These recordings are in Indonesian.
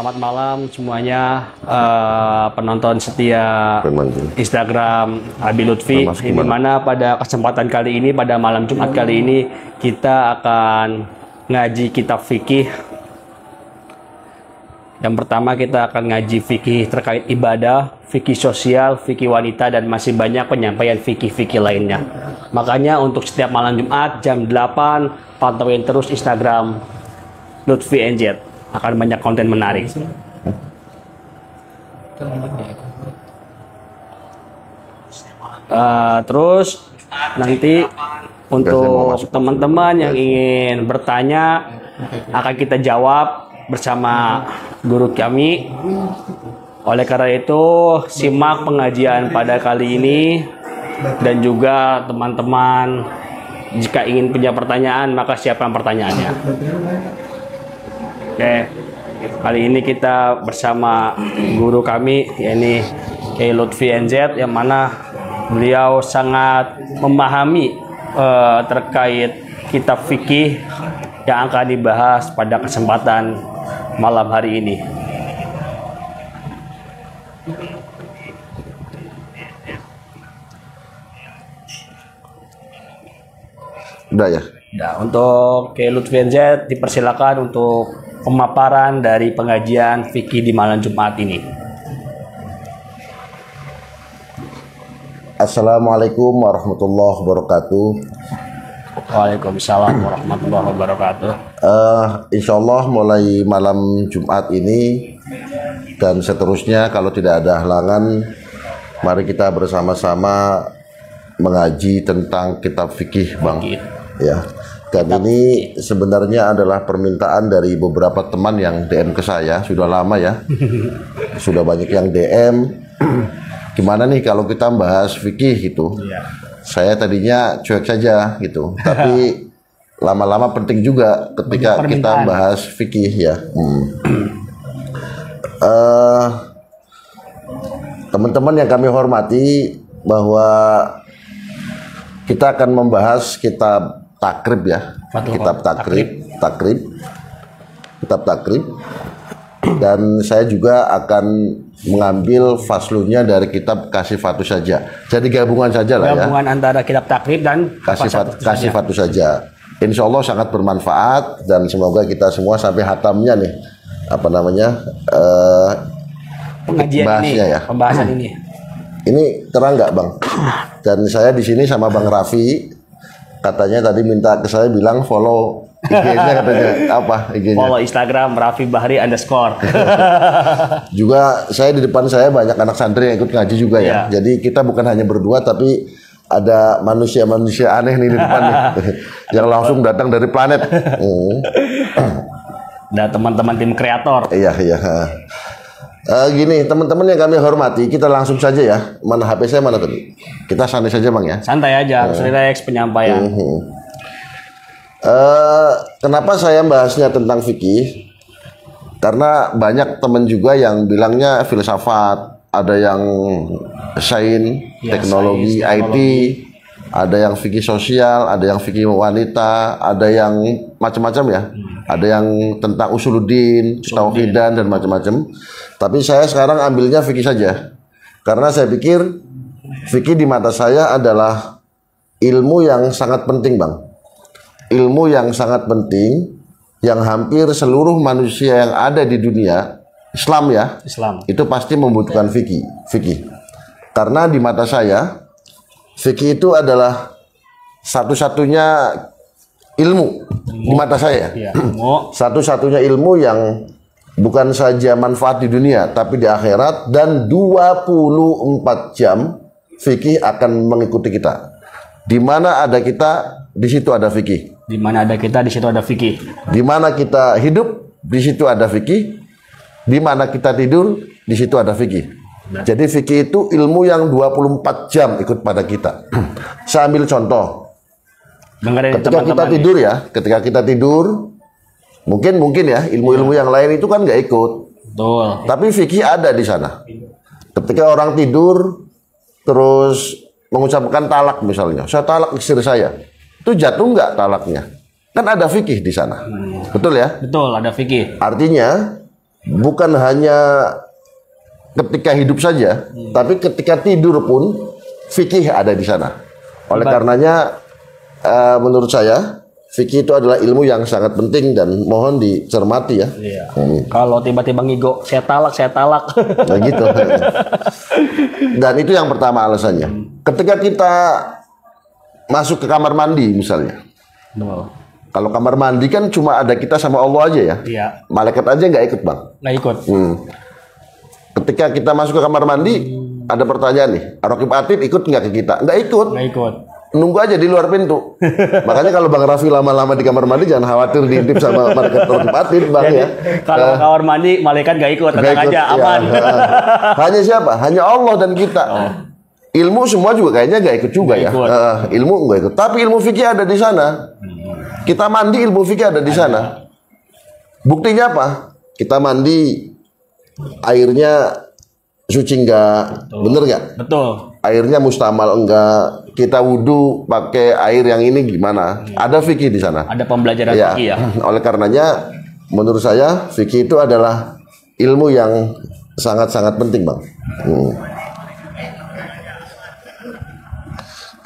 Selamat malam semuanya, penonton setia Instagram Abi Lutfi. Di mana pada kesempatan kali ini, pada malam Jumat kali ini, kita akan ngaji kitab fikih. Yang pertama kita akan ngaji fikih terkait ibadah, fikih sosial, fikih wanita, dan masih banyak penyampaian fikih-fikih lainnya. Makanya untuk setiap malam Jumat jam 8 pantauin terus Instagram Lutfi NZ. Akan banyak konten menarik. Terus nanti untuk teman-teman yang ingin bertanya akan kita jawab bersama guru kami. Oleh karena itu simak pengajian pada kali ini, dan juga teman-teman jika ingin punya pertanyaan maka siapkan pertanyaannya. Oke, kali ini kita bersama guru kami, yakni Kiai Lutfi NZ, yang mana beliau sangat memahami terkait kitab fikih yang akan dibahas pada kesempatan malam hari ini. Udah ya? Nah, untuk Kiai Lutfi NZ dipersilakan untuk pemaparan dari pengajian fikih di malam Jumat ini. Assalamualaikum warahmatullahi wabarakatuh. Waalaikumsalam warahmatullahi wabarakatuh. Insya Allah mulai malam Jumat ini dan seterusnya, kalau tidak ada halangan, mari kita bersama-sama mengaji tentang kitab fikih, Bang. Ya. Dan ini sebenarnya adalah permintaan dari beberapa teman yang DM ke saya, sudah lama ya. Sudah banyak yang DM. Gimana nih kalau kita bahas fikih gitu. Saya tadinya cuek saja gitu. Tapi lama-lama penting juga ketika kita bahas fikih ya. Teman-teman yang kami hormati, bahwa kita akan membahas kitab takrib ya, kitab takrib, dan saya juga akan mengambil faslunya dari kitab Kasifatus saja. Jadi gabungan saja lah ya. Gabungan antara kitab takrib dan Kasifatus saja. Insya Allah sangat bermanfaat, dan semoga kita semua sampai hatamnya nih, apa namanya, pengajian ini, ya. Pembahasan ini. Ini terang nggak, Bang? Dan saya di sini sama Bang Raffi. Katanya tadi minta ke saya bilang follow IG-nya, katanya apa IG-nya? Follow Instagram Raffi Bahri _ Juga saya di depan saya banyak anak santri yang ikut ngaji juga ya. Jadi kita bukan hanya berdua, tapi ada manusia-manusia aneh nih di depan nih, yang langsung datang dari planet. Dan teman-teman tim kreator. Iya. Gini, teman-teman yang kami hormati, kita langsung saja ya. Mana HP saya mana tadi? Kita santai saja, Bang ya. Santai aja, harus relax penyampaian. Kenapa saya bahasnya tentang fikih? Karena banyak teman juga yang bilangnya filsafat, ada yang sains, teknologi, IT, ada yang fikih sosial, ada yang fikih wanita, ada yang macam-macam ya. Ada yang tentang usuluddin, tauhidan, dan macam-macam. Tapi saya sekarang ambilnya fikih saja. Karena saya pikir fikih di mata saya adalah ilmu yang sangat penting, Bang. Ilmu yang sangat penting, yang hampir seluruh manusia yang ada di dunia, Islam ya, itu pasti membutuhkan fikih. Karena di mata saya, fikih itu adalah satu-satunya ilmu di mata saya. Satu-satunya ilmu yang bukan saja manfaat di dunia, tapi di akhirat, dan 24 jam fikih akan mengikuti kita. Di mana ada kita, di situ ada fikih. Di mana ada kita, di situ ada fikih. Di mana kita hidup, di situ ada fikih. Di mana kita tidur, di situ ada fikih. Jadi fikih itu ilmu yang 24 jam ikut pada kita. Saya ambil contoh. Ketika kita tidur ya, ketika kita tidur, mungkin ya ilmu-ilmu yang lain itu kan nggak ikut. Betul. Tapi fikih ada di sana. Ketika orang tidur terus mengucapkan talak misalnya, saya talak istri saya, itu jatuh nggak talaknya? Kan ada fikih di sana. Betul ya? Betul, ada fikih. Artinya bukan hanya ketika hidup saja, tapi ketika tidur pun fikih ada di sana. Oleh karenanya, menurut saya fikih itu adalah ilmu yang sangat penting dan mohon dicermati ya. Iya. Kalau tiba-tiba ngigo, saya talak, saya talak. Nah gitu. Dan itu yang pertama alasannya. Ketika kita masuk ke kamar mandi misalnya. Kalau kamar mandi kan cuma ada kita sama Allah aja ya. Iya. Malaikat aja nggak ikut bang. Nggak ikut. Ketika kita masuk ke kamar mandi, ada pertanyaan nih. Raqib Atid ikut nggak ke kita? Nggak ikut. Nggak ikut. Nunggu aja di luar pintu. Makanya kalau Bang Raffi lama-lama di kamar mandi jangan khawatir diintip sama malaikat Raqib Atid bang. Jadi, ya. kalau kamar mandi malaikat nggak ikut, tenang aja, aman. Ya. Hanya siapa? Hanya Allah dan kita. Ilmu semua juga kayaknya nggak ikut juga ya. Ilmu nggak ikut. Tapi ilmu fikih ada di sana. Kita mandi ilmu fikih ada di sana. Buktinya apa? Kita mandi airnya suci enggak? Bener nggak? Betul. Airnya mustamal enggak? Kita wudhu pakai air yang ini gimana? Ada fikih di sana. Ada pembelajaran Ya. fikih ya. Oleh karenanya, menurut saya fikih itu adalah ilmu yang sangat-sangat penting, bang.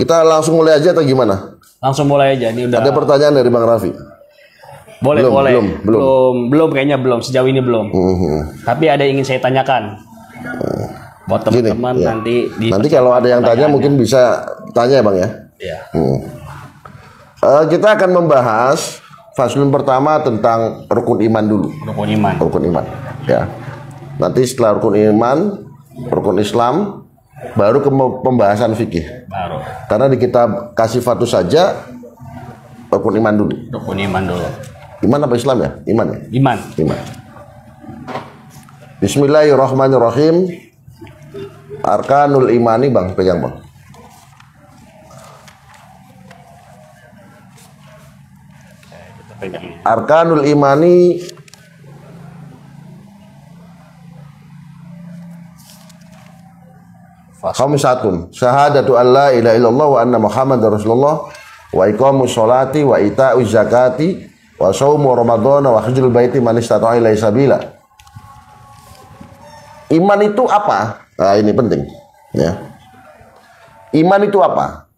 Kita langsung mulai aja atau gimana? Langsung mulai aja. Ini udah. Ada pertanyaan dari Bang Raffi? Boleh, Belum, boleh. belum. Kayaknya belum. Sejauh ini belum. Tapi ada yang ingin saya tanyakan. Buat teman-teman ya. nanti kalau ada yang tanya mungkin bisa tanya, bang ya. Iya. Kita akan membahas faslun pertama tentang rukun iman dulu. Rukun iman. Rukun iman. Ya. Nanti setelah rukun iman, rukun Islam, baru ke pembahasan fikih. Baru. Karena di kitab Kasifatus saja rukun iman dulu. Rukun iman dulu. Iman apa Islam ya? Iman ya? Iman. Iman. Bismillahirrahmanirrahim. Arkanul imani, bang, pegang bang. Arkanul imani khamsatun. Syahadatu an la ilaha illallah wa anna Muhammadar Rasulullah wa iqamus sholati wa ita'uz zakati wa shaumu ramadhana wa hajjul baiti man istata'a ilaihi sabila. Iman itu apa? Nah, ini penting ya. Iman itu apa?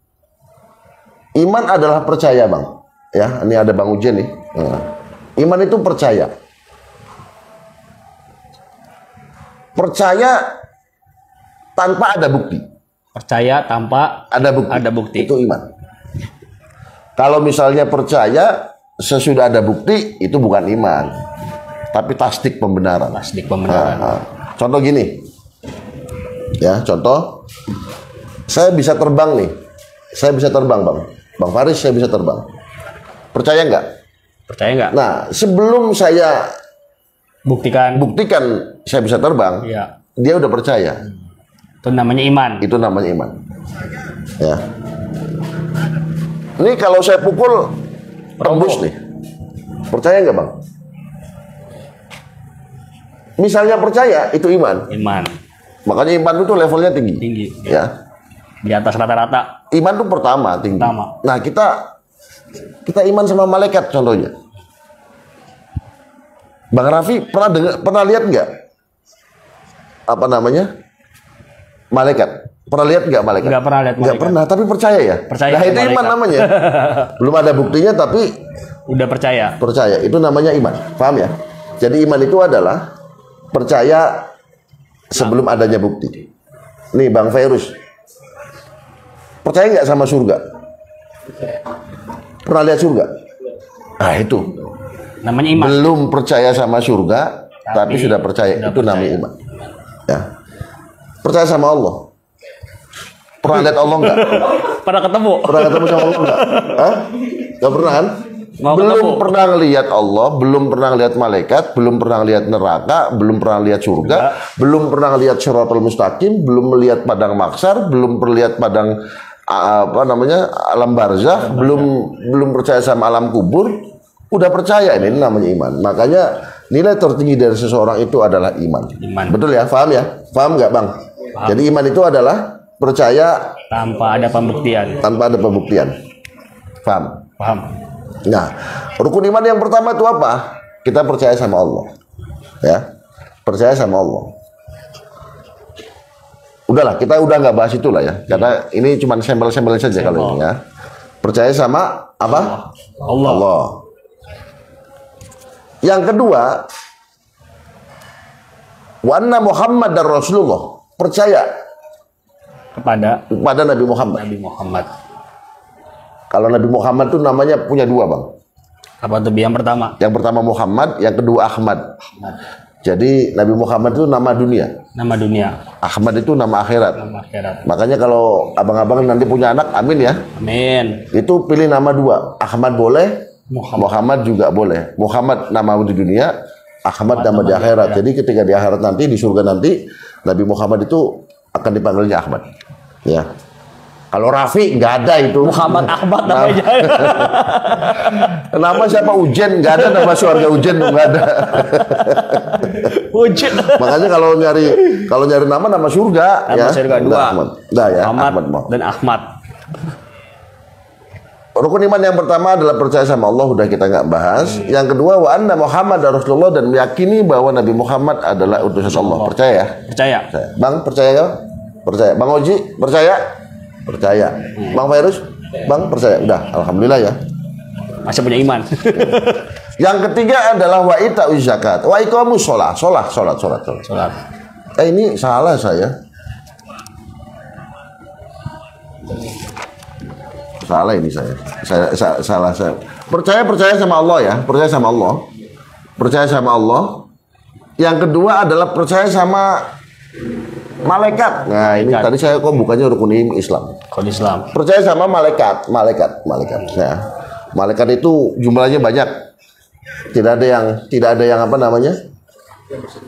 Iman adalah percaya, bang. Ya, ini ada Bang Ujen nih. Iman itu percaya. Percaya tanpa ada bukti. Percaya tanpa ada bukti. Itu iman. Kalau misalnya percaya sesudah ada bukti, itu bukan iman, tapi tasdik pembenaran. Tasdik pembenaran. Contoh gini, ya contoh, saya bisa terbang nih, saya bisa terbang, bang Faris, saya bisa terbang. Percaya nggak? Percaya nggak? Nah, sebelum saya buktikan saya bisa terbang, ya. Dia udah percaya. Itu namanya iman. Itu namanya iman. Ya. Ini kalau saya pukul tembus nih, percaya nggak, bang? Misalnya percaya, itu iman. Iman. Makanya iman itu levelnya tinggi. Tinggi. Ya. Di atas rata-rata. Iman itu pertama tinggi. Pertama. Nah, kita iman sama malaikat contohnya. Bang Raffi pernah lihat nggak apa namanya malaikat? Pernah lihat nggak malaikat? Nggak pernah lihat malaikat. Nggak pernah, tapi percaya ya. Percaya. Nah, itu iman malaikat. namanya. Belum ada buktinya tapi udah percaya. Percaya. Itu namanya iman. Paham ya? Jadi iman itu adalah percaya sebelum adanya bukti. Nih Bang Fairuz, percaya nggak sama surga? Pernah lihat surga? Nah itu. Namanya iman. Belum percaya sama surga, tapi sudah percaya. Itu namanya iman. Ya. Percaya sama Allah. Pernah lihat Allah nggak? Pernah ketemu? Pernah ketemu sama Allah nggak? Hah? Nggak pernah kan? Belum pernah lihat Allah, belum pernah lihat malaikat, belum pernah lihat neraka, belum pernah lihat surga, belum pernah lihat Shiratal Mustaqim, belum melihat padang mahsyar, belum melihat padang apa namanya alam barzakh, belum percaya sama alam kubur, udah percaya. Ini namanya iman. Makanya nilai tertinggi dari seseorang itu adalah iman. Betul ya? Paham ya? Paham nggak, Bang? Paham. Jadi iman itu adalah percaya tanpa ada pembuktian. Tanpa ada pembuktian. Paham? Paham. Nah, rukun iman yang pertama itu apa? Kita percaya sama Allah. Ya. percaya sama Allah. Udahlah, kita udah nggak bahas itulah ya, karena ini cuma sampel-sampel saja kalau ini ya. Percaya sama apa? Allah. Yang kedua, wa anna Muhammad dan Rasulullah, percaya kepada Nabi Muhammad. Nabi Muhammad. Kalau Nabi Muhammad itu namanya punya dua, Bang. Apa tuh yang pertama? Yang pertama Muhammad, yang kedua Ahmad. Jadi Nabi Muhammad itu nama dunia. Nama dunia. Ahmad itu nama akhirat. Nama akhirat. Makanya kalau abang-abang nanti punya anak, amin ya. Amin. Itu pilih nama dua. Ahmad boleh, Muhammad juga boleh. Muhammad nama di dunia, Ahmad nama di akhirat. Jadi ketika di akhirat nanti, di surga nanti, Nabi Muhammad itu akan dipanggilnya Ahmad. Ya. Kalau Rafi nggak ada itu. Muhammad Ahmad namanya. Nama siapa Ujen? Nggak ada nama keluarga Ujen, nggak ada. Ujen. Makanya kalau nyari nama surga. Nama ya. surga dua. Ahmad. Nah, ya, Muhammad Ahmad dan Ahmad. Rukun iman yang pertama adalah percaya sama Allah, udah kita nggak bahas. Yang kedua, wa anna Muhammad dan Rasulullah, dan meyakini bahwa Nabi Muhammad adalah utusan Allah. Percaya ya? Percaya. Bang, percaya ya? Percaya. Bang Oji, percaya? Percaya. Bang Virus, Bang percaya. Udah, alhamdulillah ya. Masih punya iman. Yang ketiga adalah wa ita'uz zakat, wa iqamus shalah. Salat. Ini salah saya. Salah ini saya. Salah saya. Percaya sama Allah ya, percaya sama Allah. Percaya sama Allah. Yang kedua adalah percaya sama malaikat. Nah, ini tadi saya kok bukannya rukun Islam. Rukun Islam. Percaya sama malaikat. Ya. Malaikat itu jumlahnya banyak. Tidak ada yang apa namanya?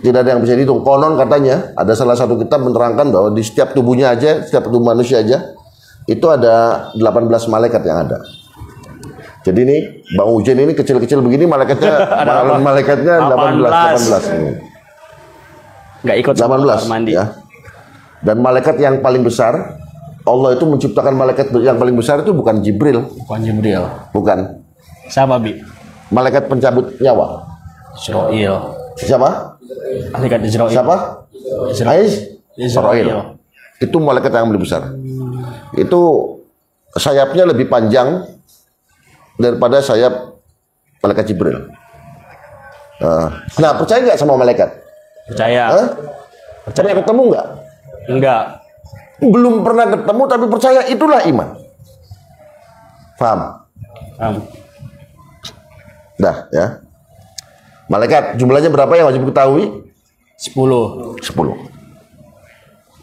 Tidak ada yang bisa dihitung. Konon katanya ada salah satu kitab menerangkan bahwa di setiap tubuhnya aja, setiap tubuh manusia aja itu ada 18 malaikat yang ada. Jadi ini Bang Ujen ini kecil-kecil begini malaikatnya malaikatnya 18. Nggak ikut 18 mandi. Ya. Dan malaikat yang paling besar, Allah itu menciptakan malaikat yang paling besar itu bukan Jibril. Bukan. Siapa, Bi? Malaikat pencabut nyawa. Israel. Siapa? Malaikat Israel. Siapa? Israel. Itu malaikat yang paling besar. Itu sayapnya lebih panjang daripada sayap malaikat Jibril. Nah, percaya nggak sama malaikat? Percaya. Percaya ketemu nggak? Enggak. Belum pernah ketemu tapi percaya, itulah iman. Paham? Dah ya. Malaikat jumlahnya berapa yang wajib ketahui? 10.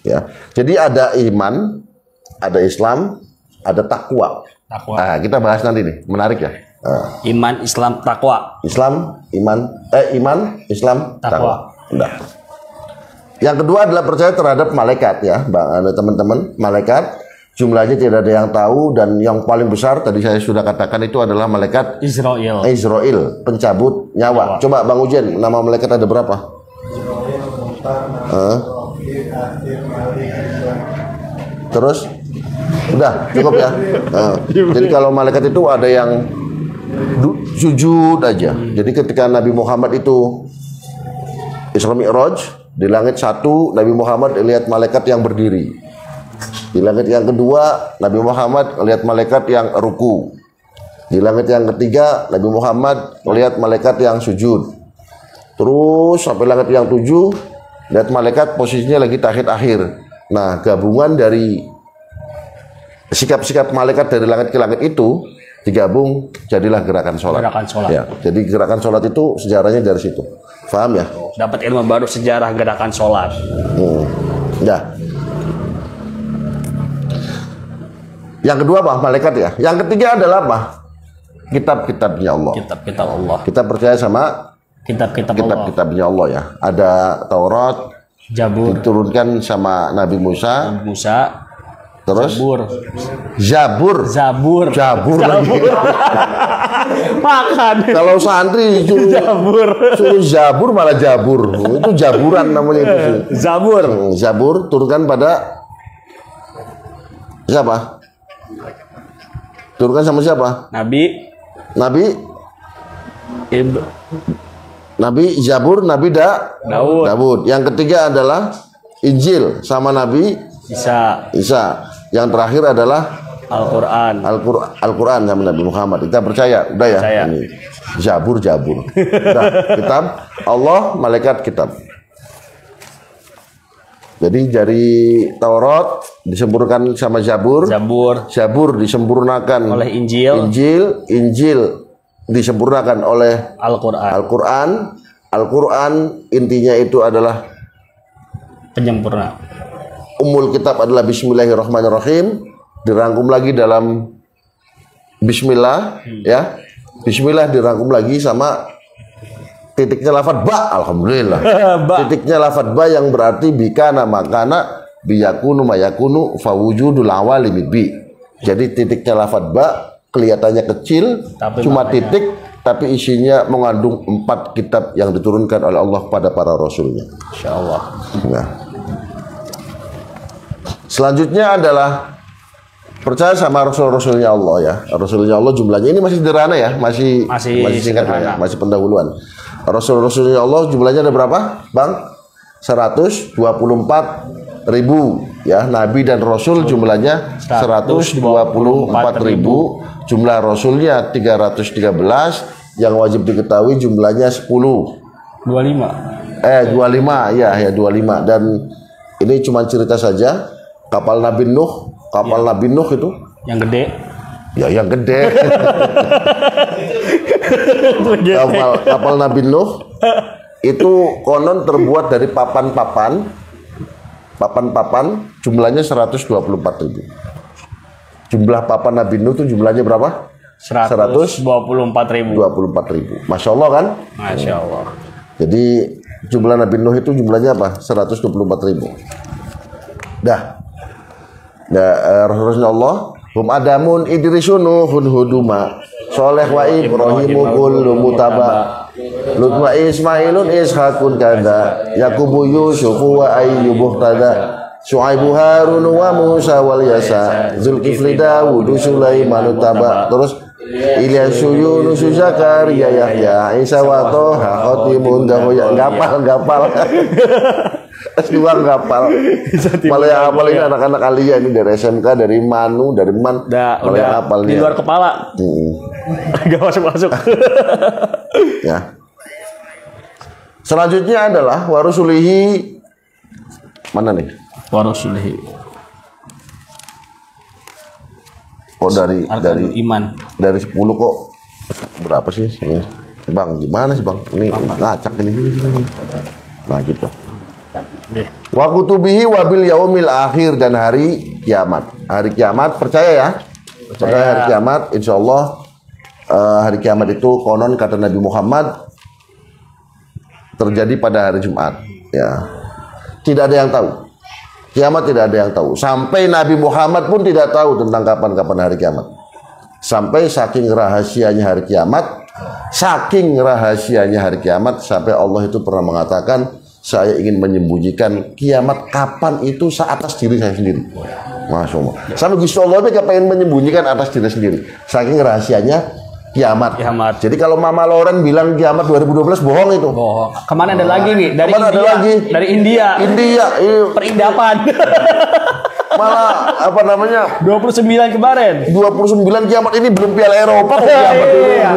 Ya. Jadi ada iman, ada Islam, ada takwa. Nah, kita bahas nanti nih, menarik ya. Iman, Islam, takwa. Iman, Islam, takwa. Udah. Yang kedua adalah percaya terhadap malaikat ya, Bang, teman-teman. Malaikat jumlahnya tidak ada yang tahu, dan yang paling besar tadi saya sudah katakan itu adalah malaikat Israel, pencabut nyawa. Coba Bang Ujen, nama malaikat ada berapa? Terus? Udah, cukup ya. Jadi kalau malaikat itu ada yang sujud aja. Jadi ketika Nabi Muhammad itu Isra Mi'raj, di langit satu Nabi Muhammad lihat malaikat yang berdiri. Di langit yang kedua Nabi Muhammad lihat malaikat yang ruku. Di langit yang ketiga Nabi Muhammad lihat malaikat yang sujud. Terus sampai langit yang 7 lihat malaikat posisinya lagi tahiyat akhir. Nah, gabungan dari sikap-sikap malaikat dari langit ke langit itu digabung jadilah gerakan sholat. Ya, jadi gerakan sholat itu sejarahnya dari situ. Paham ya? Dapat ilmu baru, sejarah gerakan sholat. Ya. Yang kedua apa? Malaikat ya. Yang ketiga adalah apa? Kitab-kitabnya Allah. Kitab-kitab Allah. Kita percaya sama kitab-kitabnya Allah ya. Ada Taurat, Zabur, diturunkan sama Nabi Musa. Terus Zabur. Makan. Kalau santri suruh Zabur malah Jabur. Itu jaburan namanya itu. Zabur turunkan pada siapa? Turunkan sama siapa? Nabi Nabi Zabur, Nabi Daud. Yang ketiga adalah Injil sama Nabi Isa. Yang terakhir adalah Al-Quran sama Nabi Muhammad. Kita percaya, udah ya. Ini Zabur. Udah, kitab Allah, malaikat, kitab. Jadi dari Taurat disempurnakan sama Zabur disempurnakan oleh Injil disempurnakan oleh Al-Quran intinya itu adalah penyempurna. Ummul kitab adalah Bismillahirrahmanirrahim, dirangkum lagi dalam Bismillah, ya. Bismillah dirangkum lagi sama titiknya lafadz ba, alhamdulillah. Titiknya lafadz ba yang berarti bikana makana biyakunu mayakunu fawujudul awalimi bi. Jadi titiknya lafadz ba kelihatannya kecil, cuma titik, tapi isinya mengandung 4 kitab yang diturunkan oleh Allah pada para rasulnya. Insyaallah. Nah. Selanjutnya adalah percaya sama rasul-rasulnya Allah ya. Rasulnya Allah jumlahnya ini masih sederhana ya, masih singkat ya, masih pendahuluan. Rasul-rasulnya Allah jumlahnya ada berapa, Bang? 124.000 ya. Nabi dan rasul jumlahnya 124.000. Jumlah rasulnya 313. Yang wajib diketahui jumlahnya 25 ya 25. Dan ini cuma cerita saja. Kapal Nabi Nuh itu yang gede. Ya, yang gede. kapal Nabi Nuh itu konon terbuat dari papan-papan jumlahnya 124.000. Jumlah papan Nabi Nuh itu jumlahnya berapa? 124.000. Masya Allah kan? Masya Allah. Jadi jumlah Nabi Nuh itu jumlahnya apa? 124.000. Dah. Rasulullah Allah hum adamun idrisun nuhun huduma soleh wa ibrahimu kullu mutaba lut wa ismailun ishaqun kada yakubu yusufu wa ayyubuh tada Syuaibu Harun wa Musa wal Yasa Zulkifli Dawud Sulaiman taba. Terus Ilyasu Yunus Zakaria Yahya Isa wa Toha Khotimun Dahoya. Gapal S2 gapal. Malah yang hafal ini anak-anak alia ini dari SMK, dari Manu, dari Man. Udah hafal di luar kepala. Gak masuk. Ya. Selanjutnya adalah warusulihi. Mana nih? Warusulihi. Oh dari iman. Dari 10 kok berapa sih? Bang, gimana sih Bang? Ini ngacak ini. Nah gitu. Wa kutubihi wabil yaumil akhir dan hari kiamat. Hari kiamat percaya ya? Percaya hari kiamat, insyaallah hari kiamat itu konon kata Nabi Muhammad terjadi pada hari Jumat. Ya. Tidak ada yang tahu. Kiamat tidak ada yang tahu. Sampai Nabi Muhammad pun tidak tahu tentang kapan hari kiamat. Sampai saking rahasianya hari kiamat, sampai Allah itu pernah mengatakan, saya ingin menyembunyikan kiamat kapan itu atas diri saya sendiri. Masya Allah. Sampai Gusti Allah itu pengen menyembunyikan atas diri sendiri. Saking rahasianya kiamat. Jadi kalau Mama Loren bilang kiamat 2012 bohong itu. Bohong. Kemana ada lagi nih? Dari India. Perindapan. Malah apa namanya? 29 kemarin. 29 kiamat ini belum Piala Eropa kok kiamat ini.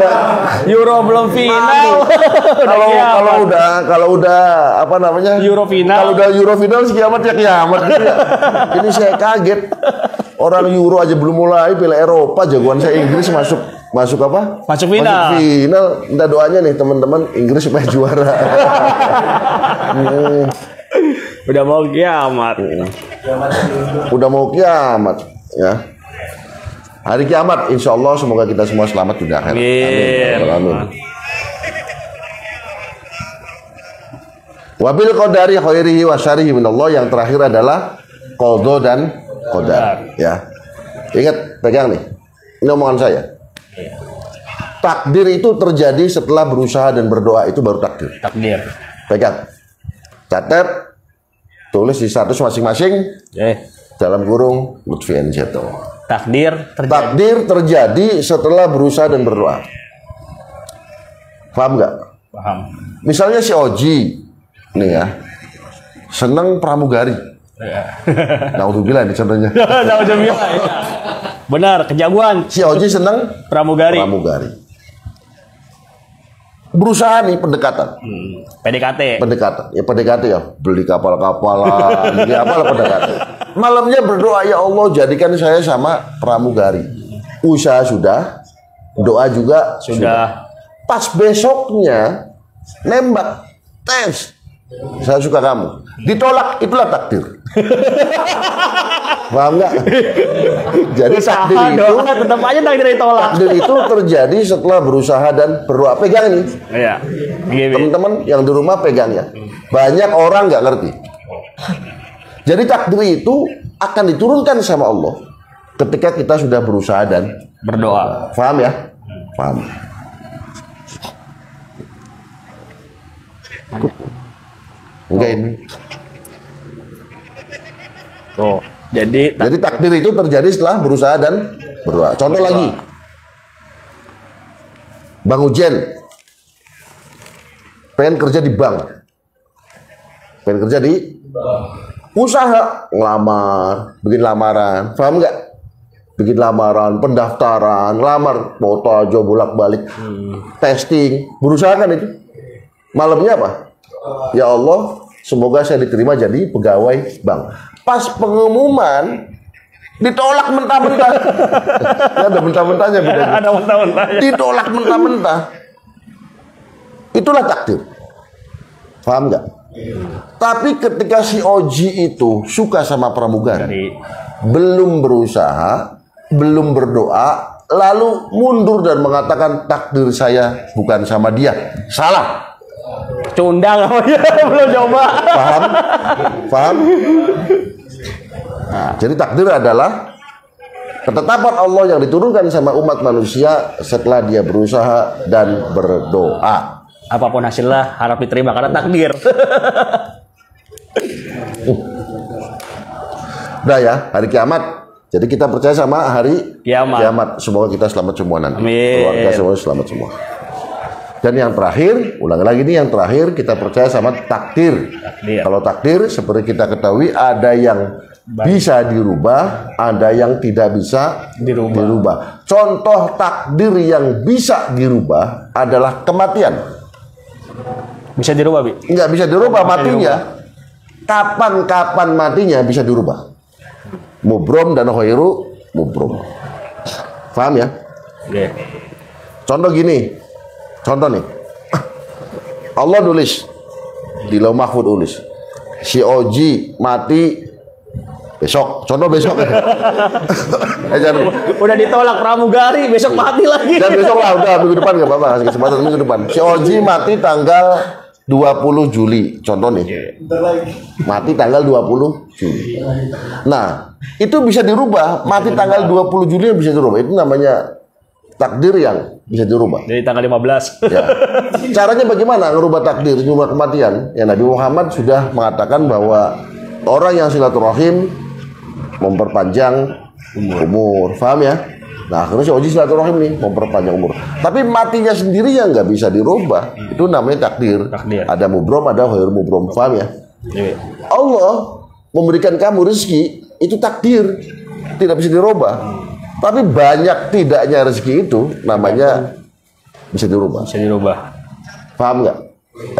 Euro belum final. Kalau udah apa namanya? Euro final. Kalau udah Euro final kiamat ya kiamat. Ini saya kaget. Orang Euro aja belum mulai, Piala Eropa jagoan saya Inggris masuk apa? Masuk final. Minta doanya nih teman-teman Inggris supaya juara. Udah mau kiamat. Udah mau kiamat ya. Hari kiamat insyaallah semoga kita semua selamat di akhirat. Amin. Wabil qadari khairihi wa syarrihi minallah, yang terakhir adalah qada dan qadar ya. Ingat, pegang nih. Ini omongan saya. Takdir itu terjadi setelah berusaha dan berdoa, itu baru takdir. Pegang. Catat. Tulis di status masing-masing. Dalam kurung Lutfi Enjeto. Takdir terjadi setelah berusaha dan berdoa. Paham nggak? Paham. Misalnya si Oji nih ya, seneng pramugari. Nah, untuk bilang ini contohnya. Benar, kejagoan. Si Oji seneng Pramugari. Berusaha nih pendekatan. PDKT. Ya PDKT ya, beli kapal-kapalan, beli apalah PDKT. Malamnya berdoa, ya Allah jadikan saya sama pramugari. Usaha sudah, doa juga Sudah. Pas besoknya nembak, tes, saya suka kamu. Ditolak, itulah takdir. Paham nggak? Jadi takdir itu tetap aja takdir ditolak. Takdir itu terjadi setelah berusaha dan berdoa. Pegang ini. Iya. Teman-teman yang di rumah pegang ya. Banyak orang nggak ngerti. Jadi takdir itu akan diturunkan sama Allah ketika kita sudah berusaha dan berdoa. Paham ya? Paham. Enggak ini. Tuh. Jadi takdir itu terjadi setelah berusaha dan berdoa. Contoh lagi. Bang Ujen pengen kerja di bank. Pengen kerja di usaha, ngelamar, bikin lamaran. Paham nggak? Bikin lamaran, pendaftaran, ngelamar, foto aja bolak-balik, testing, berusaha kan itu. Malamnya apa? Ya Allah, semoga saya diterima jadi pegawai bank. Pas pengumuman ditolak mentah-mentah. Ada mentah-mentahnya. Ada mentah-mentahnya. Ditolak mentah-mentah. Itulah takdir. Paham nggak? Tapi ketika si Oji itu suka sama pramugari, belum berusaha, belum berdoa, lalu mundur dan mengatakan takdir saya bukan sama dia. Salah. Cundang belum coba. Paham? Paham? Nah, jadi takdir adalah ketetapan Allah yang diturunkan sama umat manusia setelah dia berusaha dan berdoa. Apapun hasilnya harap diterima karena takdir. Udah ya, hari kiamat. Jadi kita percaya sama hari kiamat. Semoga kita selamat semua nanti. Amin. Keluarga semua selamat semua. Dan yang terakhir, ulang lagi nih, yang terakhir kita percaya sama takdir. Kalau takdir seperti kita ketahui ada yang bisa dirubah, ada yang tidak bisa dirubah. Contoh takdir yang bisa dirubah adalah kematian. Bisa dirubah, Bi? Nggak bisa dirubah matinya. Kapan-kapan matinya bisa dirubah. Mubrom dan khairu mubrom. Paham ya? Oke. Contoh gini. Contoh nih. Allah tulis di Lauh Mahfuz tulis si Oji mati besok. Contoh besok. Udah ditolak pramugari, besok mati lagi. Dan besok lah, udah minggu depan nggak apa-apa, kasih kesempatan minggu depan. Si Oji mati tanggal 20 Juli. Contoh nih. Mati tanggal 20 Juli. Nah, itu bisa dirubah. Mati tanggal 20 Juli bisa dirubah. Itu namanya takdir yang bisa dirubah. Dari tanggal 15. Ya. Caranya bagaimana ngerubah takdir, ngerubah kematian? Ya, Nabi Muhammad sudah mengatakan bahwa orang yang silaturahim memperpanjang umur. Paham ya? Nah, akhirnya si Oji silaturahim nih memperpanjang umur. Tapi matinya sendiri yang nggak bisa dirubah. Itu namanya takdir. Ada mubrom, ada khair mubrom. Paham ya? Allah memberikan kamu rezeki, itu takdir. Tidak bisa dirubah. Tapi banyak tidaknya rezeki itu namanya bisa dirubah. Bisa dirubah. Paham nggak?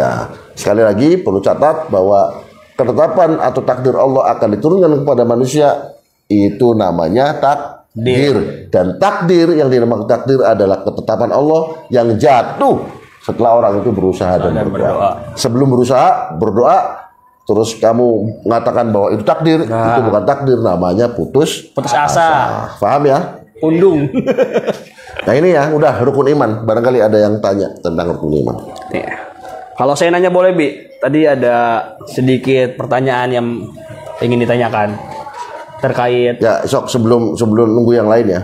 Ya, sekali lagi perlu catat bahwa ketetapan atau takdir Allah akan diturunkan kepada manusia itu namanya takdir. Dan takdir yang dinamakan takdir adalah ketetapan Allah yang jatuh setelah orang itu berusaha dan berdoa. Sebelum berusaha berdoa terus kamu mengatakan bahwa itu takdir, itu bukan takdir, namanya putus asa. Paham ya? Undung. Nah ini ya, udah rukun iman. Barangkali ada yang tanya tentang rukun iman. Ya. Kalau saya nanya boleh, Bi? Tadi ada sedikit pertanyaan yang ingin ditanyakan terkait. Ya, sok sebelum nunggu yang lain ya.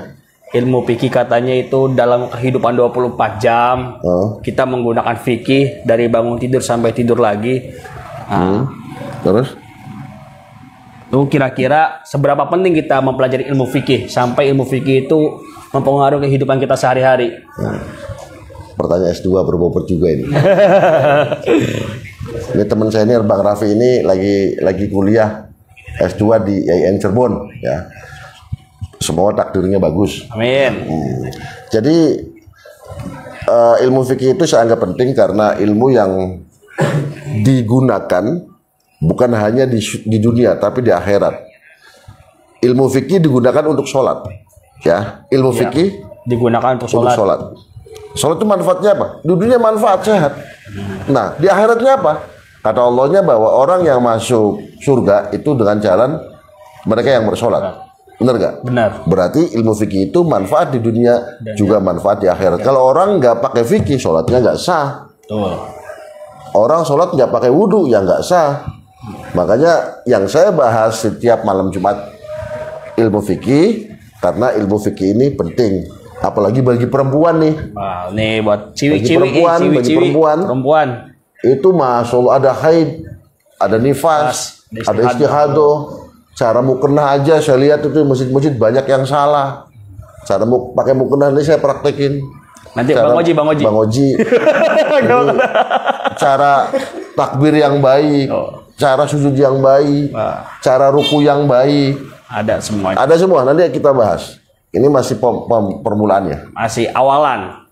Ilmu fikih katanya itu dalam kehidupan 24 jam kita menggunakan fikih dari bangun tidur sampai tidur lagi. Terus? Itu kira-kira seberapa penting kita mempelajari ilmu fikih sampai ilmu fikih itu mempengaruhi kehidupan kita sehari-hari? pertanyaan S2 berbobot juga ini. Ini teman saya ini Bang Raffi ini lagi kuliah S2 di IAIN Cirebon ya. Semoga takdirnya bagus. Amin. Jadi ilmu fikih itu saya anggap penting karena ilmu yang digunakan bukan hanya di dunia tapi di akhirat. Ilmu fikih digunakan untuk sholat, ya. Ilmu fikih digunakan untuk sholat. Sholat itu manfaatnya apa? Di dunia manfaat sehat. Nah, di akhiratnya apa? Kata Allahnya bahwa orang yang masuk surga itu dengan jalan mereka yang bersolat. Benar nggak? Benar. Berarti ilmu fikih itu manfaat di dunia juga manfaat di akhirat. Kalau orang nggak pakai fikih, sholatnya nggak sah. Betul. Orang sholat nggak pakai wudhu, ya nggak sah. Makanya yang saya bahas setiap malam Jumat ilmu fikih, karena ilmu fikih ini penting. Apalagi bagi perempuan nih. Nah, nih buat ciwi-ciwi, bagi perempuan. Itu masya Allah ada haid, ada nifas, ada istihadah. Cara mukena aja saya lihat itu masjid-masjid banyak yang salah. Cara pakai mukena ini saya praktekin. Nanti cara, Bang Oji. Cara takbir yang baik, cara sujud yang baik, cara ruku yang baik. Ada semua. Ada semua. Nanti kita bahas. Ini masih permulaannya. Masih awalan.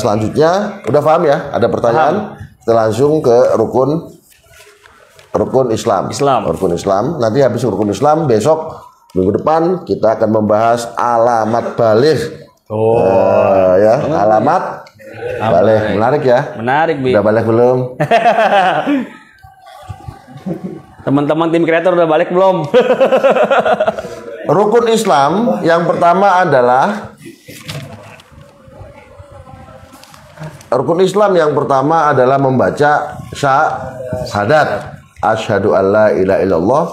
Selanjutnya, udah paham ya? Ada pertanyaan? Kita langsung ke rukun Islam. Rukun Islam. Nanti habis rukun Islam, besok minggu depan kita akan membahas alamat baligh. Ya, alamat baligh. Menarik ya? Menarik, Bi. Udah balik belum? Teman-teman tim kreator udah balik belum? Rukun Islam yang pertama adalah membaca syahadat. Asyhadu an la ilaha illallah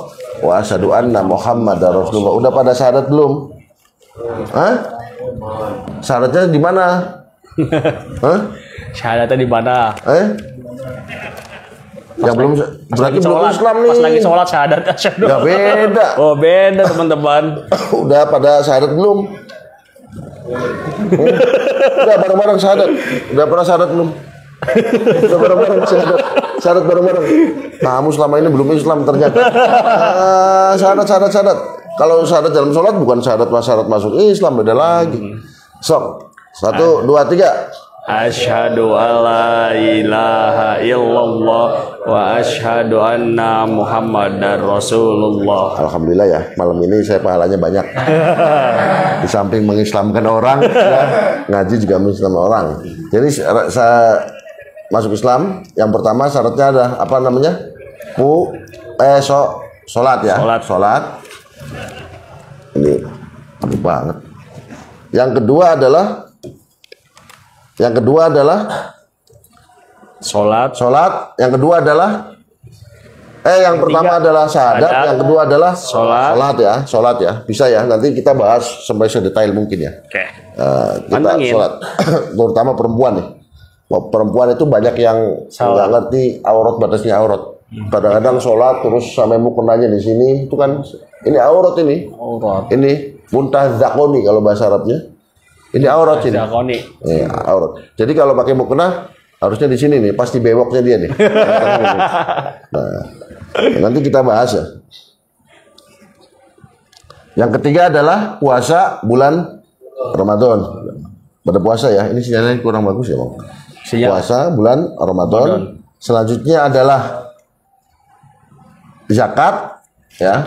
wa asyhadu anna Muhammadar Rasulullah. Udah pada syahadat belum? Hah? Syahadatnya di mana? Hah? Syahadatnya di mana? Yang belum berarti belum Islam nih. Pas lagi sholat syahadat asyhadu. Ya beda. Oh, beda teman-teman. Udah pada syahadat belum? Udah bareng-bareng syahadat. Udah pernah syahadat belum? Udah bareng-bareng syahadat bareng-bareng. Kamu selama ini belum Islam ternyata. Syahadat. Kalau syahadat dalam sholat bukan syahadat masuk Islam, beda lagi. Sok. 1, 2, 3. Asyhadu alla ilaha illallah wa asyhadu anna Muhammadar Rasulullah. Alhamdulillah ya, malam ini saya pahalanya banyak. Di samping mengislamkan orang, ya, ngaji juga mengislamkan orang. Jadi saya masuk Islam, yang pertama syaratnya ada apa namanya? Sholat ya. Sholat. Ini aduh banget. Yang kedua adalah sholat. Yang kedua adalah yang pertama adalah syahadat, yang kedua adalah sholat ya. Bisa ya, nanti kita bahas sampai sedetail mungkin ya. Oke. Kita sholat, terutama perempuan nih. Perempuan itu banyak yang nggak ngerti batasnya aurat. Kadang-kadang sholat terus sampai mukenanya di sini, itu kan ini aurat ini. Ini muntah zakoni kalau bahasa Arabnya. Ini aurat ini. Aurat. Jadi kalau pakai mukena harusnya di sini nih, pasti bewoknya dia nih. Nah, nanti kita bahas ya. Yang ketiga adalah puasa bulan Ramadan. Pada puasa ya, ini sinyalnya kurang bagus ya, Bang. Puasa bulan Ramadan. Selanjutnya adalah zakat. Ya,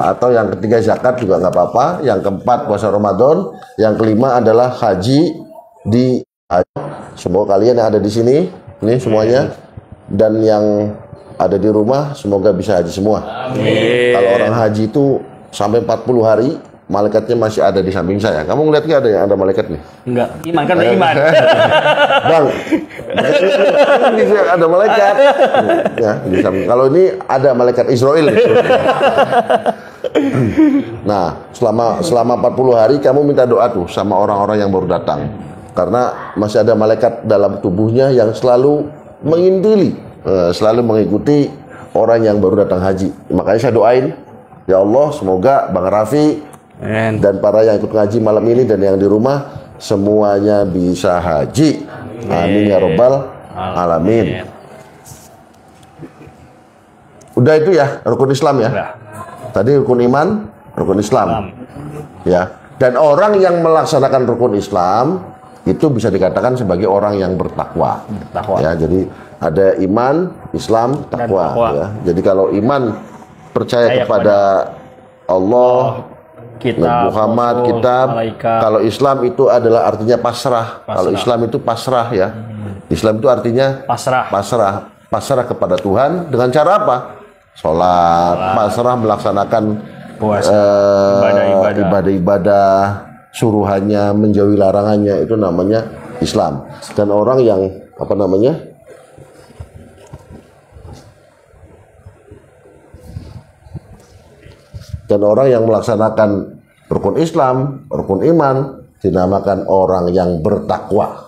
atau yang ketiga zakat juga nggak apa-apa. Yang keempat puasa Ramadan. Yang kelima adalah haji di semua kalian yang ada di sini, ini semuanya, dan yang ada di rumah semoga bisa haji semua. Amin. Kalau orang haji itu sampai 40 hari malaikatnya masih ada di samping saya. Kamu ngeliat nggak ada malaikat nih? Enggak, iman kan iman. Bang, ini ada malaikat. Ya, di samping. Kalau ini ada malaikat Israel. Nah, selama 40 hari kamu minta doa tuh sama orang-orang yang baru datang. Karena masih ada malaikat dalam tubuhnya yang selalu mengintili, selalu mengikuti orang yang baru datang haji. Makanya saya doain, ya Allah, semoga Bang Raffi dan para yang ikut ngaji malam ini dan yang di rumah semuanya bisa haji. Amin ya robbal alamin. Udah itu ya rukun Islam ya. Tadi rukun iman, rukun Islam. Ya. Dan orang yang melaksanakan rukun Islam itu bisa dikatakan sebagai orang yang bertakwa. Ya, jadi ada iman, Islam, takwa. Ya. Jadi kalau iman percaya kepada Allah, kitab, Muhammad, kitab. Kalau Islam itu adalah artinya pasrah. Kalau Islam itu pasrah ya. Islam itu artinya pasrah kepada Tuhan dengan cara apa? Sholat, pasrah melaksanakan ibadah-ibadah, suruhannya, menjauhi larangannya, itu namanya Islam. Dan orang yang apa namanya? Dan orang yang melaksanakan rukun Islam, rukun iman, dinamakan orang yang bertakwa.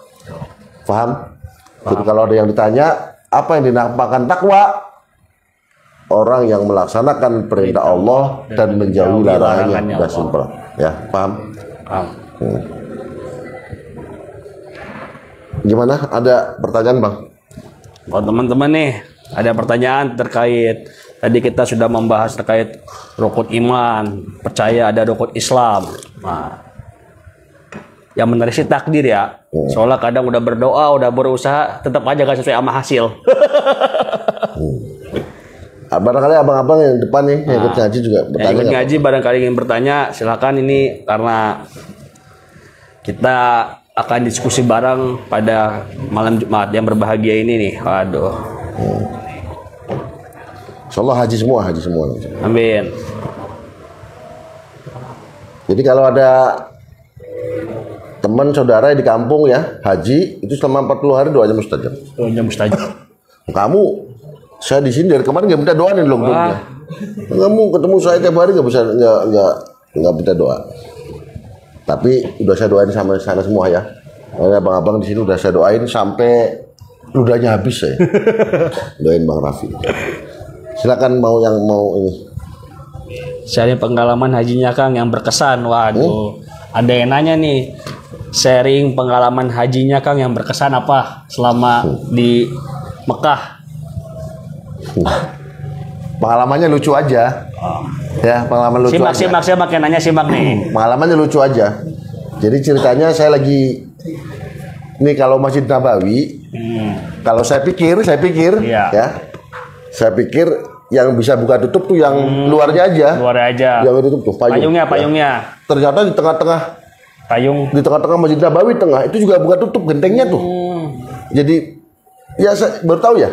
Paham? Jadi kalau ada yang ditanya, apa yang dinamakan takwa? Orang yang melaksanakan perintah Allah dan menjauhi larangannya. Sudah simpel. Ya, paham? Gimana? Ada pertanyaan, Bang? Oh, teman-teman nih, ada pertanyaan terkait tadi kita sudah membahas terkait rukun iman, percaya ada rukun Islam. Nah, yang menarik sih takdir ya. Soalnya kadang udah berdoa, udah berusaha, tetap aja gak sesuai sama hasil. Barangkali abang-abang yang depan nih, yang ikut ngaji juga bertanya. Yang ikut ngaji barangkali ingin bertanya, silakan. Ini karena kita akan diskusi bareng pada malam Jumat yang berbahagia ini nih. Waduh. Insyaallah haji semua. Amin. Jadi kalau ada teman saudara di kampung ya haji itu selama 40 hari doanya mustajab. Doanya mustajab. Kamu, saya di sini dari kemarin nggak minta doa nih lockdownnya. Kamu ketemu saya tiap hari nggak bisa nggak minta doa. Tapi udah saya doain sama sana semua ya. Karena abang-abang di sini udah saya doain sampai ludahnya habis saya. Doain Bang Raffi. Silakan yang mau ini. Sharing pengalaman hajinya Kang yang berkesan. Waduh. Ada yang nanya nih. Sharing pengalaman hajinya Kang yang berkesan apa selama di Mekah? Pengalamannya lucu aja. Ya, pengalaman lucu. Simak yang nanya simak nih. Pengalamannya lucu aja. Jadi ceritanya saya lagi ini kalau Masjid Nabawi, kalau saya pikir iya. Ya. Saya pikir yang bisa buka tutup tuh yang luarnya aja. Yang tutup tuh payungnya. Ternyata di tengah-tengah payung. Di tengah-tengah Masjid Nabawi tengah itu juga buka tutup gentengnya tuh. Jadi ya saya baru tahu ya.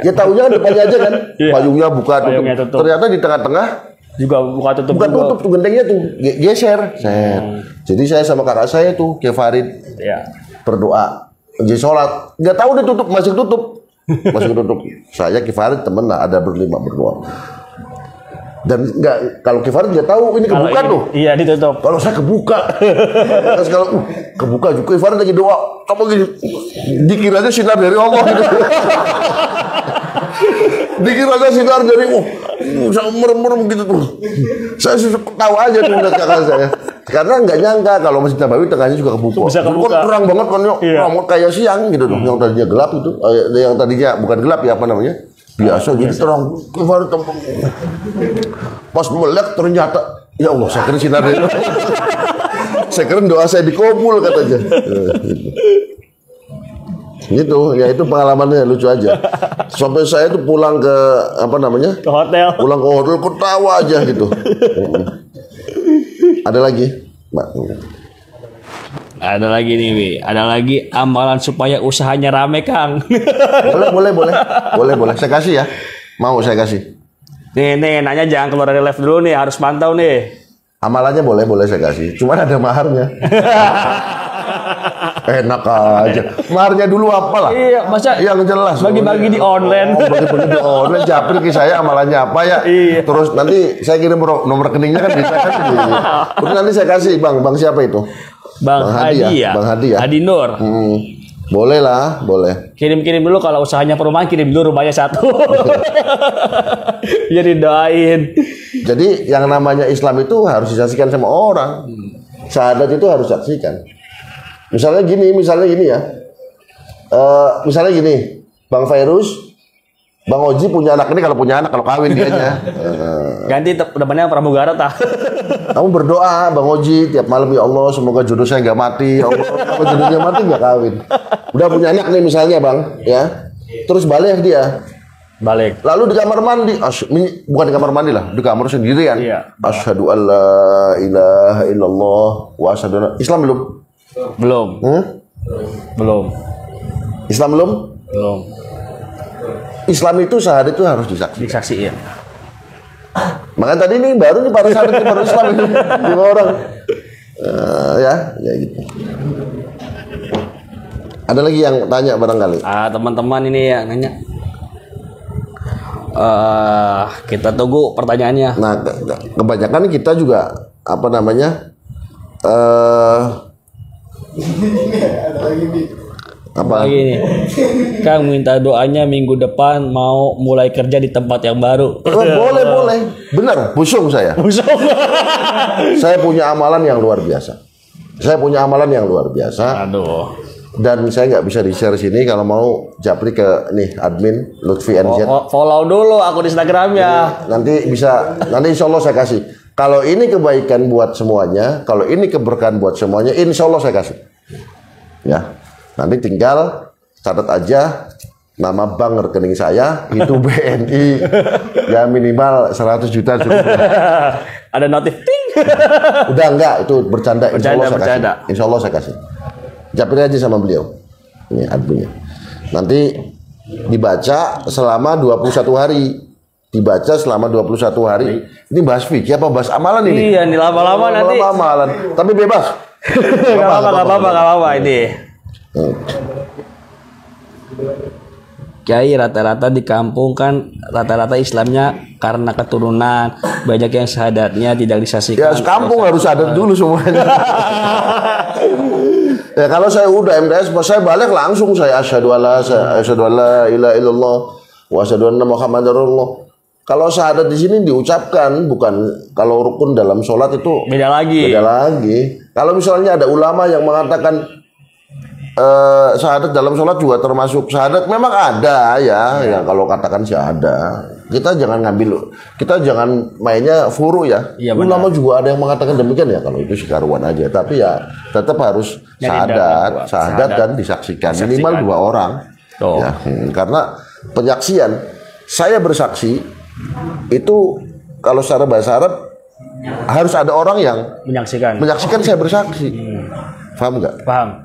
Ya tahunya depannya aja kan. Payungnya buka tutup. Ternyata di tengah-tengah juga buka tutup tuh gentengnya tuh geser. Jadi saya sama kakak saya tuh Kefarid berdoa jadi sholat. Nggak tahu dia tutup masih tutup. Saya Kifarid temen lah ada berlima berdoa. Dan kalau Kifarid nggak tahu ini kebuka tuh. Iya ditutup. Kalau saya kebuka. Terus kalau kebuka juga Kifarid lagi doa. Kamu gini dikiranya sinar dari Allah gitu. Dikiranya sinar dari saya merem-merem gitu tuh. Saya tahu aja tuh udah kakak saya. Karena nggak nyangka kalau Masjid Nabawi tengahnya juga kebuka. Bisa kebuka. Terang banget kan kayak siang gitu dong. Yang tadinya gelap itu, yang tadinya bukan gelap ya apa namanya? Biasa jadi terang. Pas melek ternyata ya Allah saya kira sinar itu. Saya kira doa saya dikabul katanya. Gitu, ya itu pengalamannya lucu aja. Sampai saya tuh pulang ke apa namanya? Ke hotel. Pulang ke hotel ketawa aja gitu. Ada lagi, Mbak? Ada lagi nih, Wi. Ada lagi amalan supaya usahanya rame, Kang. Boleh. Saya kasih ya. Mau saya kasih. Nih, nanya jangan keluar dari live dulu nih, harus pantau nih. Amalannya boleh saya kasih. Cuman ada maharnya. Enak aja. Maharnya dulu apalah? Iya, masa yang jelas. Bagi-bagi di online. Bagi-bagi di online. Japri ke saya amalannya apa ya? Iya. Terus nanti saya kirim nomor rekeningnya kan bisa kan? Terus nanti saya kasih bang siapa itu? Bang Hadi ya. Bang Hadi ya. Hadi Nur. Boleh lah, boleh. Kirim dulu kalau usahanya perumahan kirim dulu rumahnya satu. Jadi doain. Jadi yang namanya Islam itu harus disaksikan sama orang. Syahadat itu harus saksikan. Misalnya gini ya. Misalnya gini, Bang Fairuz, Bang Oji punya anak ini, kalau punya anak, kalau kawin dianya. Ganti depannya pramugara tah. Kamu berdoa Bang Oji tiap malam, ya Allah semoga jodoh saya nggak mati. Ya Allah, kalau jodohnya mati nggak kawin. Udah punya anak nih misalnya Bang, ya. Terus balik dia. Balik. Lalu di kamar mandi, bukan di kamar mandi lah, di kamar sendirian. Iya. Asyhadu alla ilaha illallah wa asyhadu anna. Islam belum? Belum. Belum. Islam belum? Belum. Islam itu syahadat itu harus disaksikan. Disaksiin. Makanya tadi nih baru nih para syahadat baru Islam ini 5 orang. Ya gitu. Ada lagi yang tanya barangkali? Teman-teman ini ya nanya. Kita tunggu pertanyaannya. Nah, kebanyakan kita juga apa namanya? Apa? Lagi nih. Kang minta doanya minggu depan mau mulai kerja di tempat yang baru. Boleh. Benar, busung saya. Saya punya amalan yang luar biasa. Aduh. Dan saya nggak bisa di-share sini. Kalau mau japri ke nih admin Lutfi NZ. Follow dulu aku di Instagramnya. Nanti insya Allah saya kasih. Kalau ini kebaikan buat semuanya, kalau ini keberkahan buat semuanya, insya Allah saya kasih. Ya. Nanti tinggal catat aja nama bank rekening saya, itu BNI, ya minimal 100 juta cukup. Ada notif ting. Udah enggak, itu bercanda. Insya Allah saya kasih. Japri aja sama beliau. Ini adminnya. Nanti dibaca selama 21 hari. Ini bahas fikih apa bahas amalan ini? Iya, ini lama-lama nanti. Amalan. Tapi bebas. Gak apa-apa ini. Kiai rata-rata di kampung kan rata-rata Islamnya karena keturunan, banyak yang syahadatnya tidak disaksikan. Ya kampung harus syahadat dulu semuanya. Ya kalau saya udah MTS, saya balik langsung saya asyhadu alla ilaha illallah wa asyhadu anna muhammadar rasulullah. Kalau syahadat di sini diucapkan, bukan kalau rukun dalam sholat itu beda lagi. Kalau misalnya ada ulama yang mengatakan syahadat dalam sholat juga termasuk syahadat, memang ada ya. Kalau katakan syahadat, kita jangan mainnya furu ya. Ulama juga ada yang mengatakan demikian ya, kalau itu sikaruan aja. Tapi ya tetap harus syahadat dan disaksikan minimal 2 orang. Ya, karena penyaksian, saya bersaksi itu kalau secara bahasa Arab harus ada orang yang menyaksikan saya bersaksi. Paham nggak? Paham.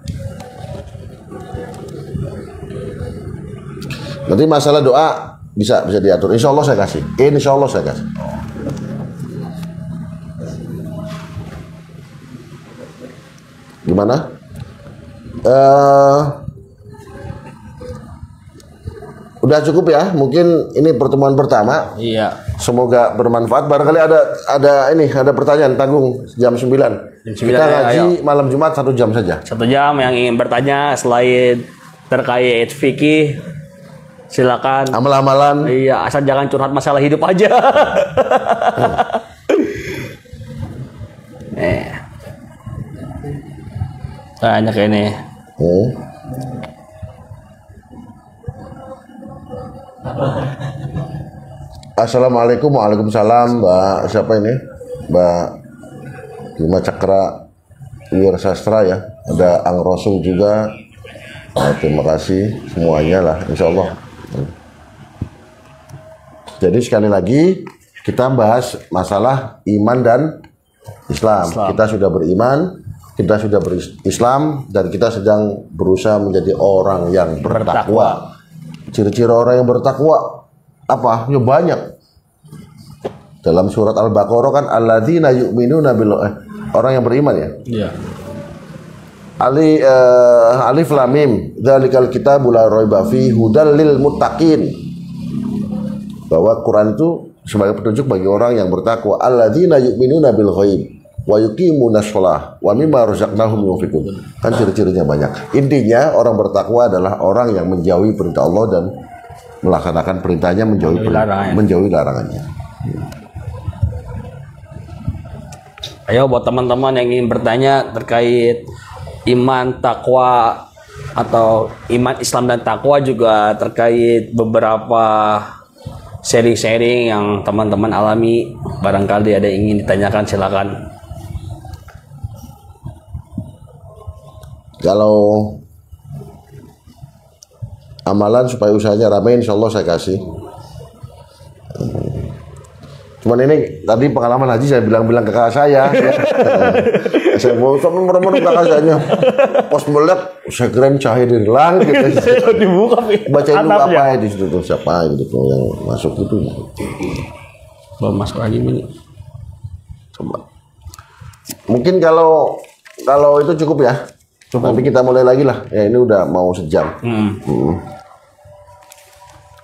Nanti masalah doa bisa diatur. Insya Allah saya kasih. Gimana? Udah cukup ya. Mungkin ini pertemuan pertama. Iya. Semoga bermanfaat. Barangkali ada pertanyaan, tanggung jam 9. Kita ngaji malam Jumat 1 jam saja. 1 jam. Yang ingin bertanya selain terkait fikih, silakan. Amalan-amalan. Iya, asal jangan curhat masalah hidup aja. Banyak ini. Assalamualaikum. Waalaikumsalam. Mbak siapa ini? Mbak Bima Cakra Wir Sastra ya. Ada Ang Rosul juga. Terima kasih semuanya lah, insya Allah. Jadi sekali lagi kita bahas masalah iman dan Islam. Kita sudah beriman, kita sudah berislam, dan kita sedang berusaha menjadi orang yang bertakwa. Ciri-ciri orang yang bertakwa apa? Ya banyak. Dalam surat Al-Baqarah kan alladzina yu'minuna billahi, orang yang beriman ya. Iya. Alif lam mim dzalikal kitabu la raiba fihi hudal lil muttaqin. Bahwa Quran itu sebagai petunjuk bagi orang yang bertakwa. Alladzina yu'minuna bil ghaib wa yuqimunas shalah wa mimma razaqnahum yunfiqun. Kan ciri-cirinya banyak. Intinya orang bertakwa adalah orang yang menjauhi perintah Allah dan melaksanakan perintahnya, menjauhi larangannya. Ayo buat teman-teman yang ingin bertanya terkait iman, takwa, atau iman, Islam dan takwa, juga terkait beberapa sharing-sharing yang teman-teman alami. Barangkali ada yang ingin ditanyakan, silakan. Kalau amalan supaya usahanya ramai, insya Allah saya kasih. Cuman ini tadi pengalaman haji, saya bilang-bilang ke kakak saya. Ya. Saya mau sama merem-merem kakak saya. Pas melihat, saya keren cahaya dari langit. Gitu. Dibuka Bacain dulu apa ya di situ tuh, siapa gitu tuh yang masuk itu. Belum masuk lagi ini. Coba. Mungkin kalau itu cukup ya. Nanti kita mulai lagi lah. Ya ini udah mau sejam.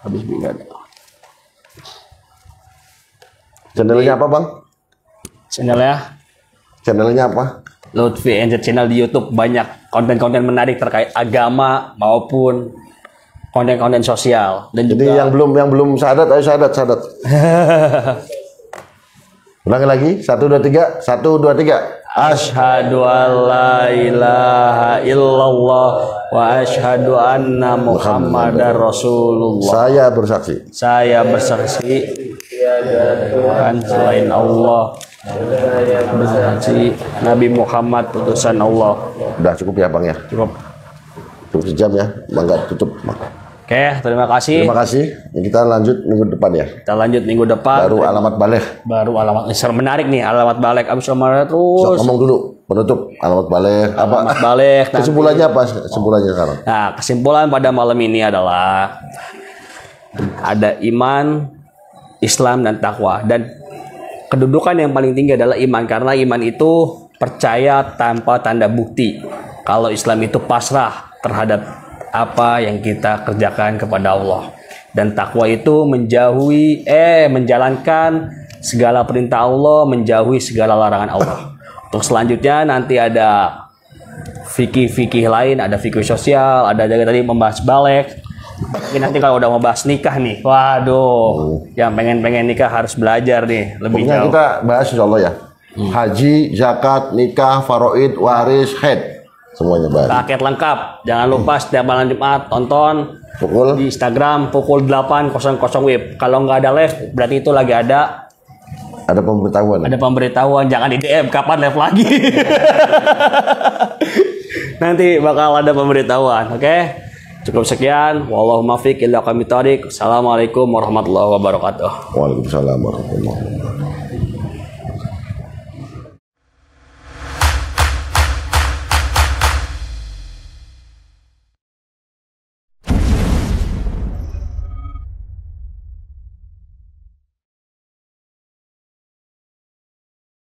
Habis minggat. Channelnya apa bang? Channelnya apa? Lutfi NZ Channel di YouTube. Banyak konten-konten menarik terkait agama maupun konten-konten sosial. Dan jadi juga yang belum syahadat, ayo syahadat. Ulangi lagi, 1, 2, 3, 1, 2, 3. Asyhadu an la ilaha illallah wa asyhadu anna Muhammadar Rasulullah. Saya bersaksi tiada Tuhan selain Allah. Bersaksi Nabi Muhammad utusan Allah. Udah cukup ya bang ya? Cukup. Cukup sejam ya, bangga tutup. Oke, terima kasih. Terima kasih. Kita lanjut minggu depan ya. Kita lanjut minggu depan. Baru alamat balik. Baru alamat menarik nih, alamat balik. Abis alamat terus. So, ngomong dulu penutup alamat balik. Alamat balik. Kesimpulannya apa? Kesimpulannya sekarang. Nah, kesimpulan pada malam ini adalah ada iman, Islam dan takwa, dan kedudukan yang paling tinggi adalah iman, karena iman itu percaya tanpa tanda bukti. Kalau Islam itu pasrah terhadap apa yang kita kerjakan kepada Allah, dan takwa itu menjalankan segala perintah Allah, menjauhi segala larangan Allah. Untuk selanjutnya nanti ada fikih-fikih lain, ada fikih sosial, ada juga tadi membahas balik. Mungkin nanti kalau udah mau bahas nikah nih, waduh, yang pengen nikah harus belajar nih lebih jauh. Kita bahas insya Allah ya. Haji, zakat, nikah, faraid, waris, haid. Semuanya bahas. Paket lengkap. Jangan lupa setiap malam Jumat tonton di Instagram pukul 8.00 WIB. Kalau nggak ada live, berarti itu lagi ada pemberitahuan. Ada pemberitahuan. Jangan di DM kapan live lagi. Nanti bakal ada pemberitahuan. Oke? Cukup sekian. Wallahu muwaffiq ila aqwamit thoriq. Assalamualaikum warahmatullahi wabarakatuh. Waalaikumsalam warahmatullahi wabarakatuh.